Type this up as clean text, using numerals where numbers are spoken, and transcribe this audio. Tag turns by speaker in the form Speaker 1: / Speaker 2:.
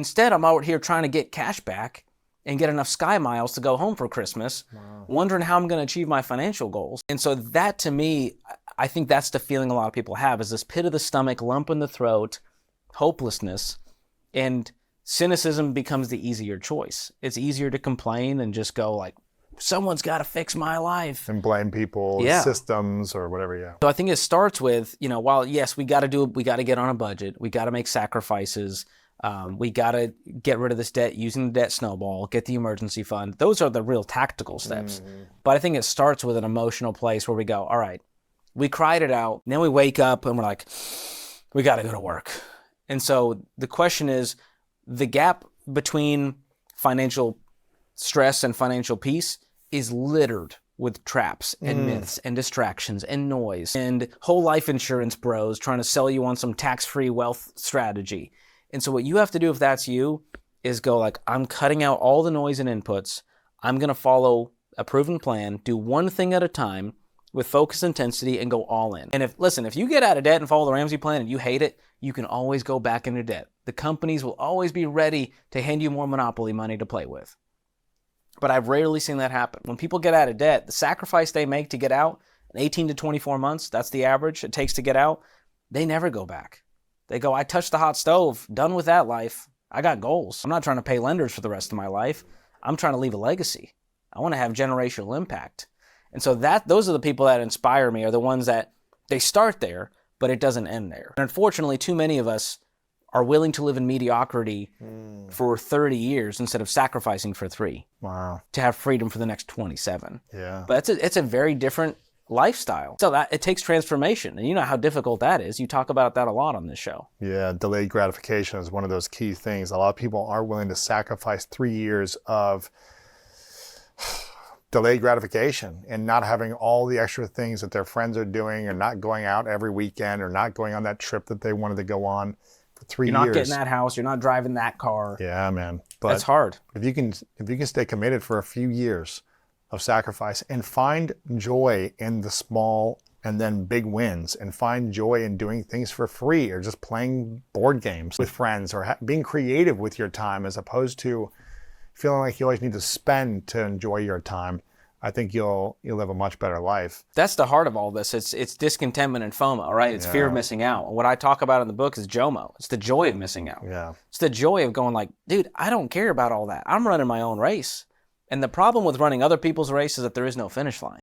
Speaker 1: Instead, I'm out here trying to get cash back and get enough sky miles to go home for Christmas, wondering how I'm going to achieve my financial goals. And so that, to me, I think that's the feeling a lot of people have, is this pit of the stomach, lump in the throat, hopelessness, and cynicism becomes the easier choice. It's easier to complain and just go like, someone's got to fix my life.
Speaker 2: And blame people, systems, or whatever,
Speaker 1: So I think it starts with, while yes, we got to get on a budget, we got to make sacrifices, we got to get rid of this debt using the debt snowball, get the emergency fund. Those are the real tactical steps. But I think it starts with an emotional place where we go, all right, we cried it out, and then we wake up and we're like, we got to go to work. And so the question is, the gap between financial stress and financial peace is littered with traps and myths and distractions and noise and whole life insurance bros trying to sell you on some tax-free wealth strategy. And so what you have to do if that's you is go like, I'm cutting out all the noise and inputs. I'm going to follow a proven plan, do one thing at a time with focus intensity, and go all in. And if you get out of debt and follow the Ramsey plan and you hate it, you can always go back into debt. The companies will always be ready to hand you more monopoly money to play with. But I've rarely seen that happen. When people get out of debt, the sacrifice they make to get out, 18 to 24 months, that's the average it takes to get out, they never go back. They go, I touched the hot stove, done with that life. I got goals. I'm not trying to pay lenders for the rest of my life. I'm trying to leave a legacy. I want to have generational impact. And so those are the people that inspire me, are the ones that they start there, but it doesn't end there. And unfortunately, too many of us are willing to live in mediocrity for 30 years instead of sacrificing for 3.
Speaker 2: Wow.
Speaker 1: To have freedom for the next 27.
Speaker 2: Yeah.
Speaker 1: But it's a very different lifestyle. So it takes transformation. And you know how difficult that is. You talk about that a lot on this show.
Speaker 2: Yeah, delayed gratification is one of those key things. A lot of people are willing to sacrifice 3 years of delayed gratification and not having all the extra things that their friends are doing, or not going out every weekend, or not going on that trip that they wanted to go on for 3 years.
Speaker 1: You're not getting that house. You're not driving that car.
Speaker 2: Yeah, man. But
Speaker 1: that's hard.
Speaker 2: If you can stay committed for a few years of sacrifice and find joy in the small and then big wins, and find joy in doing things for free, or just playing board games with friends, or being creative with your time, as opposed to feeling like you always need to spend to enjoy your time, I think you'll live a much better life.
Speaker 1: That's the heart of all this. It's discontentment and FOMO, right? It's fear of missing out. What I talk about in the book is JOMO. It's the joy of missing out.
Speaker 2: Yeah.
Speaker 1: It's the joy of going like, dude, I don't care about all that. I'm running my own race. And the problem with running other people's race is that there is no finish line.